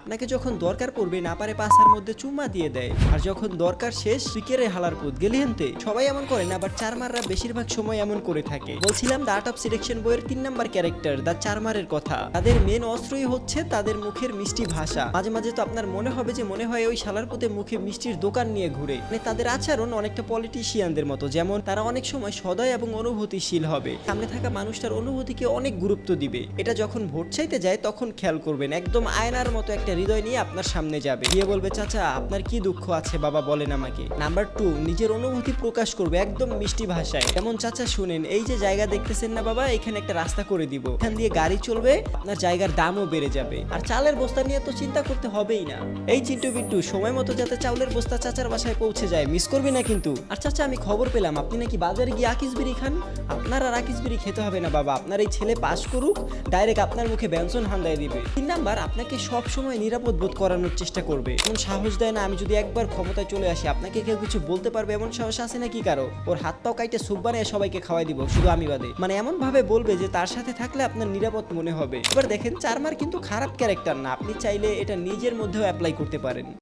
আপনাকে যখন দরকার পড়বে না পারে পাছার মধ্যে চুম্মা দিয়ে দেয়, আর যখন দরকার শেষ পিকেরে হালার পুত গেলি হেনতে। সবাই এমন করে না, আবার চারমাররা বেশিরভাগ সময় এমন করে থাকে। বলছিলাম দ্য আর্ট অফ সিলেকশন বইয়ের 3 নাম্বার ক্যারেক্টার দ্য চারমারের কথা। তাদের মেন অস্ত্রই হচ্ছে তাদের মুখের মিষ্টি ভাষা। মাঝে মাঝে তো আপনার মনে হবে যে মনে হয় ওই শালার পুতে মুখে মিষ্টির দোকান নিয়ে ঘুরে। মানে তাদের আচরণ অনেকটা পলিটিশিয়ানদের মতো, যেমন তারা অনেক সময় সদয় এবং অনুভূতিশীল হবে, সামনে থাকা মানুষটার অনুভূতিকে অনেক গুরুত্ব দিবে। এটা যখন ভোট চাইতে যায় তখন খেয়াল করবেন, একদম আয়নার মতো একটা হৃদয় নিয়ে আপনার সামনে যাবে, গিয়ে বলবে চাচা আপনার কি দুঃখ আছে বাবা বলেন আমাকে। নাম্বার 2, নিজের অনুভূতি প্রকাশ করবে একদম মিষ্টি ভাষায়। যেমন চাচা শুনেন, এই যে জায়গা দেখতেছেন না বাবা, এখানে একটা রাস্তা করে দিব, এখান দিয়ে গাড়ি চলবে, আপনার জায়গার দামও বেড়ে যাবে, আর চালের বস্তা নিয়ে তো চিন্তা করতে হবেই না। এই চিন্টু বিট্টু, সময় মতো যাতে চাউলের বস্তা চাচার বাসায় পৌঁছে যায়, মিস করবি না কিন্তু। আর চাচা আমি খবর পেলাম আপনি নাকি বাজারে গিয়ে আকিস বিড়ি খান। আপনার আর আকিস বিড়ি খেতে হবে না বাবা, আপনার এই ছেলে পাস করুক, ডাইরেক্ট আপনার মুখে ব্যঞ্জন হান্দায় দিবে। 3 নাম্বার, আপনাকে সব সময় নিরাপদ বোধ করানোর চেষ্টা করবে। এমন সাহস দেয় না আমি যদি একবার ক্ষমতায় চলে আসি আপনাকে কেউ কিছু বলতে পারবে, এমন সাহস আছে নাকি কারো? ওর হাত পাও কাইটে স্যুপ বানিয়ে সবাইকে খাওয়াই দিব, শুধু আমি বাদে। মানে এমন ভাবে বলবে যে তার সাথে থাকলে আপনার নিরাপদ মনে হবে। এবার দেখেন চারমার কিন্তু খারাপ ক্যারেক্টার না, আপনি চাইলে এটা নিজের মধ্যেও অ্যাপ্লাই করতে পারেন।